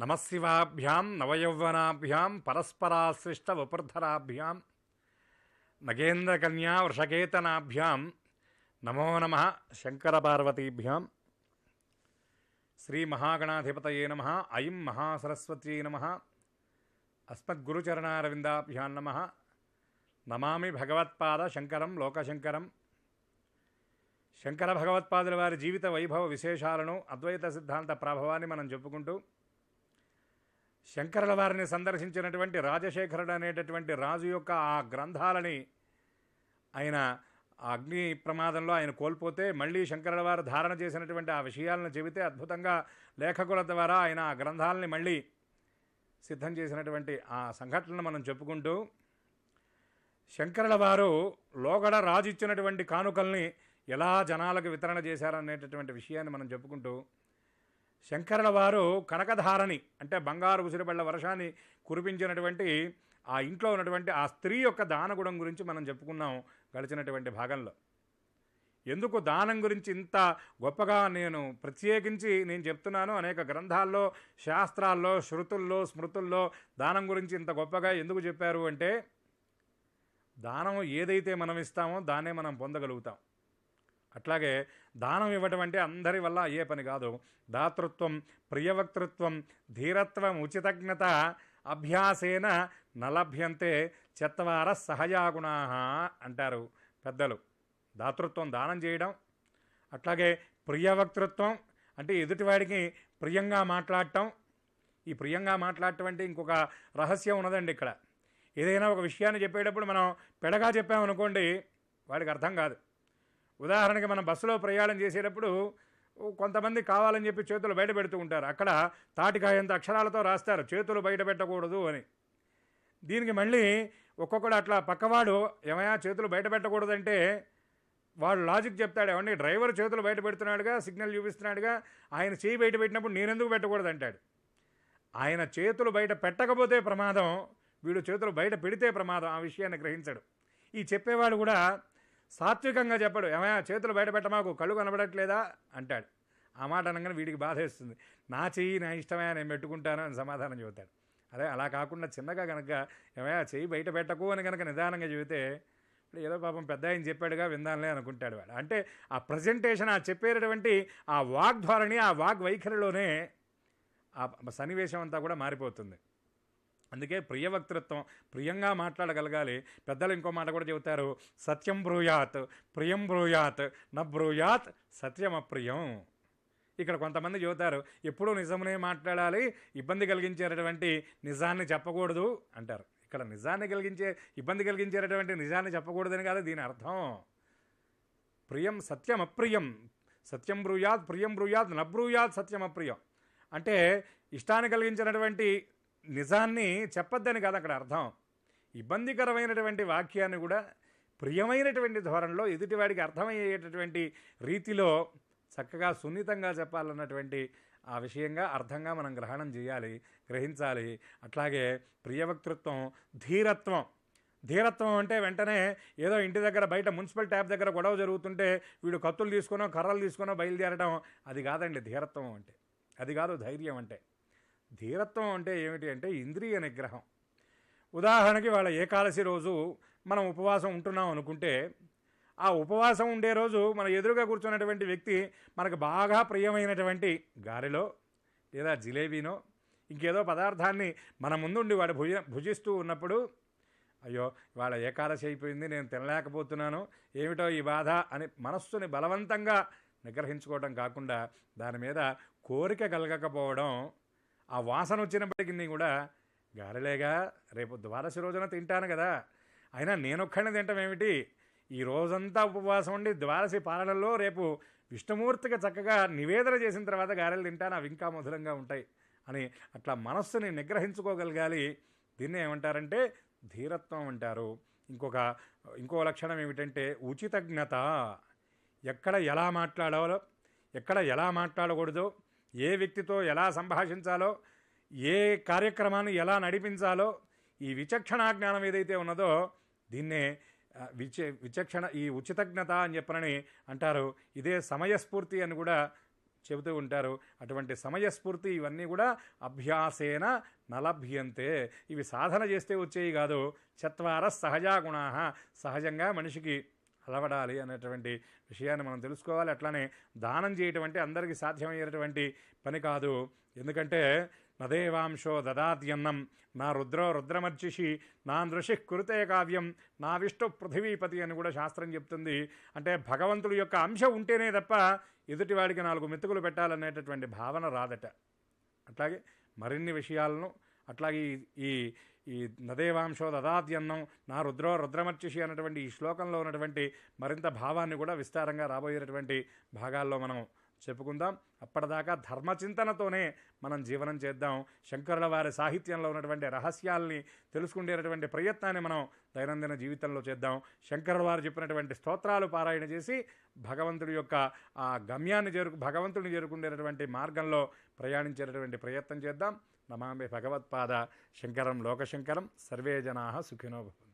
నమశివాభ్యాం నవయౌవనాభ్యాం పరస్పరాశ్లిష్ట వపుర్ధరాభ్యాం నగేంద్రకన్యా వృషకేతనాభ్యాం నమో నమః శంకరపార్వతీభ్యాం. శ్రీ మహాగణాధిపతయే నమః. ఐం మహాసరస్వత్యై నమః. అస్మద్గురుచరణారవిందాభ్యాం నమః. నమామి భగవత్పాద శంకరం లోకశంకరం. శంకర భగవత్పాదుల వారి జీవిత వైభవ విశేషాలను, అద్వైత సిద్ధాంత ప్రభావాన్ని మనం చెప్పుకుంటూ, శంకరుల వారిని సందర్శించినటువంటి రాజశేఖరుడు అనేటటువంటి రాజు యొక్క ఆ గ్రంథాలని ఆయన అగ్ని ప్రమాదంలో ఆయన కోల్పోతే మళ్ళీ శంకరుల వారు ధారణ చేసినటువంటి ఆ విషయాలను చెబితే అద్భుతంగా లేఖకుల ద్వారా ఆయన ఆ గ్రంథాలని మళ్ళీ సిద్ధం చేసినటువంటి ఆ సంఘటనను మనం చెప్పుకుంటూ, శంకరుల వారు లోగడ రాజు ఇచ్చినటువంటి కానుకల్ని ఎలా జనాలకు వితరణ చేశారనేటటువంటి విషయాన్ని మనం చెప్పుకుంటూ, శంకరుల వారు కనకధారని అంటే బంగారు ఉసిరిబళ్ళ వర్షాన్ని కురిపించినటువంటి ఆ ఇంట్లో ఉన్నటువంటి ఆ స్త్రీ యొక్క దానగుణం గురించి మనం చెప్పుకున్నాం గడిచినటువంటి భాగంలో. ఎందుకు దానం గురించి ఇంత గొప్పగా ప్రత్యేకించి నేను చెప్తున్నాను, అనేక గ్రంథాల్లో, శాస్త్రాల్లో, శృతుల్లో, స్మృతుల్లో దానం గురించి ఇంత గొప్పగా ఎందుకు చెప్పారు అంటే, దానం ఏదైతే మనం ఇస్తామో దాన్నే మనం పొందగలుగుతాం. అట్లాగే దానం ఇవ్వటం అంటే అందరి వల్ల అయ్యే పని కాదు. దాతృత్వం, ప్రియవక్తృత్వం, ధీరత్వం, ఉచితజ్ఞత అభ్యాసేన నలభ్యంతే చత్వార సహజాగుణా అంటారు పెద్దలు. దాతృత్వం దానం చేయడం, అట్లాగే ప్రియవక్తృత్వం అంటే ఎదుటివాడికి ప్రియంగా మాట్లాడటం. ఈ ప్రియంగా మాట్లాడటం అంటే ఇంకొక రహస్యం ఉన్నదండి ఇక్కడ. ఏదైనా ఒక విషయాన్ని చెప్పేటప్పుడు మనం పెడగా చెప్పామనుకోండి, వాడికి అర్థం కాదు. ఉదాహరణకి మనం బస్సులో ప్రయాణం చేసేటప్పుడు కొంతమంది కావాలని చెప్పి చేతులు బయట పెడుతూ ఉంటారు. అక్కడ తాటికాయంత అక్షరాలతో రాస్తారు చేతులు బయట పెట్టకూడదు అని. దీనికి మళ్ళీ ఒక్కొక్కడు అట్లా పక్కవాడు ఏమయ్యా చేతులు బయట పెట్టకూడదంటే వాడు లాజిక్ చెప్తాడు, ఏమండి డ్రైవర్ చేతులు బయట పెడుతున్నాడుగా, సిగ్నల్ చూపిస్తున్నాడుగా, ఆయన చేయి బయట పెట్టినప్పుడు నేనెందుకు పెట్టకూడదు అంటాడు. ఆయన చేతులు బయట పెట్టకపోతే ప్రమాదం, వీడు చేతులు బయట పెడితే ప్రమాదం. ఆ విషయాన్ని గ్రహించడు. ఈ చెప్పేవాడు కూడా సాత్వికంగా చెప్పడు, ఏమయ్యా చేతులు బయట పెట్టమాకు, కళ్ళు కనబడట్లేదా అంటాడు. ఆ మాట అనగానే వీడికి బాధేస్తుంది. నా చెయ్యి నా ఇష్టమే నేను పెట్టుకుంటాను అని సమాధానం చెబుతాడు. అదే అలా కాకుండా చిన్నగా కనుక ఏమయ్యా చెయ్యి బయట పెట్టకు అని కనుక నిదానంగా చెబితే ఏదో పాపం పెద్ద ఆయన చెప్పాడుగా విందానులే అనుకుంటాడు వాడు. అంటే ఆ ప్రజెంటేషన్, ఆ చెప్పేటటువంటి ఆ వాగ్ధోరణి, ఆ వాగ్వైఖరిలోనే ఆ సన్నివేశం అంతా కూడా మారిపోతుంది. అందుకే ప్రియవక్తృత్వం, ప్రియంగా మాట్లాడగలగాలి. పెద్దలు ఇంకో మాట కూడా చెబుతారు, సత్యం బ్రూయాత్ ప్రియం బ్రూయాత్ న బ్రూయాత్ సత్యం అప్రియం. ఇక్కడ కొంతమంది చెబుతారు ఎప్పుడూ నిజమునే మాట్లాడాలి, ఇబ్బంది కలిగించేటటువంటి నిజాన్ని చెప్పకూడదు అంటారు. ఇక్కడ ఇబ్బంది కలిగించేటటువంటి నిజాన్ని చెప్పకూడదని కాదు దీని అర్థం. ప్రియం సత్యం అప్రియం, సత్యం బ్రూయాత్ ప్రియం బ్రూయాత్ న బ్రూయాత్ సత్యం అప్రియం అంటే ఇష్టాన్ని కలిగించినటువంటి నిజాన్ని చెప్పొద్దని కాదు అక్కడ అర్థం. ఇబ్బందికరమైనటువంటి వాక్యాన్ని కూడా ప్రియమైనటువంటి ధోరణిలో ఎదుటివాడికి అర్థమయ్యేటటువంటి రీతిలో చక్కగా సున్నితంగా చెప్పాలన్నటువంటి ఆ విషయంగా అర్థంగా మనం గ్రహించాలి. అట్లాగే ప్రియవక్తృత్వం, ధీరత్వం అంటే వెంటనే ఏదో ఇంటి దగ్గర బయట మున్సిపల్ ట్యాప్ దగ్గర గొడవ జరుగుతుంటే వీడు కత్తులు తీసుకునో కర్రలు తీసుకునో బయలుదేరడం, అది కాదండి ధీరత్వం అంటే. అది కాదు ధైర్యం అంటే. ధీరత్వం అంటే ఏమిటి అంటే ఇంద్రియ నిగ్రహం. ఉదాహరణకి వాళ్ళ ఏకాదశి రోజు మనం ఉపవాసం ఉంటున్నాం అనుకుంటే, ఆ ఉపవాసం ఉండే రోజు మన ఎదురుగా కూర్చున్నటువంటి వ్యక్తి మనకు బాగా ప్రియమైనటువంటి గారెలో లేదా జిలేబీనో ఇంకేదో పదార్థాన్ని మన ముందుండి వాడు భుజిస్తూ ఉన్నప్పుడు, అయ్యో వాళ్ళ ఏకాదశి అయిపోయింది, నేను తినలేకపోతున్నాను, ఏమిటో ఈ బాధ అని మనస్సుని బలవంతంగా నిగ్రహించుకోవడం కాకుండా దాని మీద కోరిక కలగకపోవడం, ఆ వాసన వచ్చినప్పటికీ కూడా గారెలేగా రేపు ద్వాదశి రోజున తింటాను కదా, అయినా నేనొక్కడిని తింటాం ఏమిటి, ఈ రోజంతా ఉపవాసం ఉండి ద్వాదశి పాలనలో రేపు విష్ణుమూర్తికి చక్కగా నివేదన చేసిన తర్వాత గారెలు తింటాను, అవి ఇంకా మధురంగా ఉంటాయి అని అట్లా మనస్సుని నిగ్రహించుకోగలగాలి. దీన్ని ఏమంటారంటే ధీరత్వం అంటారు. ఇంకో లక్షణం ఏమిటంటే ఉచితజ్ఞత. ఎక్కడ ఎలా మాట్లాడాలో, ఎక్కడ ఎలా మాట్లాడకూడదో, ఏ వ్యక్తితో ఎలా సంభాషించాలో, ఏ కార్యక్రమాన్ని ఎలా నడిపించాలో, ఈ విచక్షణా జ్ఞానం ఏదైతే ఉన్నదో దీన్నే విచక్షణ, ఈ ఉచితజ్ఞత అని చెప్పనని అంటారు. ఇదే సమయస్ఫూర్తి అని కూడా చెబుతూ ఉంటారు. అటువంటి సమయస్ఫూర్తి ఇవన్నీ కూడా అభ్యాసేన నలభ్యంతే. ఇవి సాధన చేస్తే వచ్చేవి కాదు. చత్వార సహజా గుణా, సహజంగా మనిషికి అలవడాలి అనేటువంటి విషయాన్ని మనం తెలుసుకోవాలి. అట్లానే దానం చేయటం అంటే అందరికీ సాధ్యమయ్యేటువంటి పని కాదు. ఎందుకంటే నదేవాంశో దదాద్యన్నం, నా రుద్రో రుద్రమర్చిషి, నా నృషి కురుతే కావ్యం, నా విష్ణు పృథివీపతి అని కూడా శాస్త్రం చెప్తుంది. అంటే భగవంతుడి యొక్క అంశ ఉంటేనే తప్ప ఎదుటివాడికి 4 మెతుకులు పెట్టాలనేటటువంటి భావన రాదట. అట్లాగే మరిన్ని విషయాలను అట్లాగే ఈ ఈ నదేవాంశో దదాద్యన్నం, నా రుద్రో రుద్రమర్చిషి అన్నటువంటి ఈ శ్లోకంలో ఉన్నటువంటి మరింత భావాన్ని కూడా విస్తారంగా రాబోయేటటువంటి భాగాల్లో మనం చెప్పుకుందాం. అప్పటిదాకా ధర్మచింతనతోనే మనం జీవనం చేద్దాం. శంకరుల వారి సాహిత్యంలో ఉన్నటువంటి రహస్యాల్ని తెలుసుకునేటటువంటి ప్రయత్నాన్ని మనం దైనందిన జీవితంలో చేద్దాం. శంకరుల వారు చెప్పినటువంటి స్తోత్రాలు పారాయణ చేసి భగవంతుడి యొక్క ఆ గమ్యాన్ని భగవంతుడిని చేరుకునేటటువంటి మార్గంలో ప్రయాణించేటటువంటి ప్రయత్నం చేద్దాం. నమామి భగవత్పాద శంకరం లోకశంకరం. సర్వే జనాః సుఖినో భవంతు.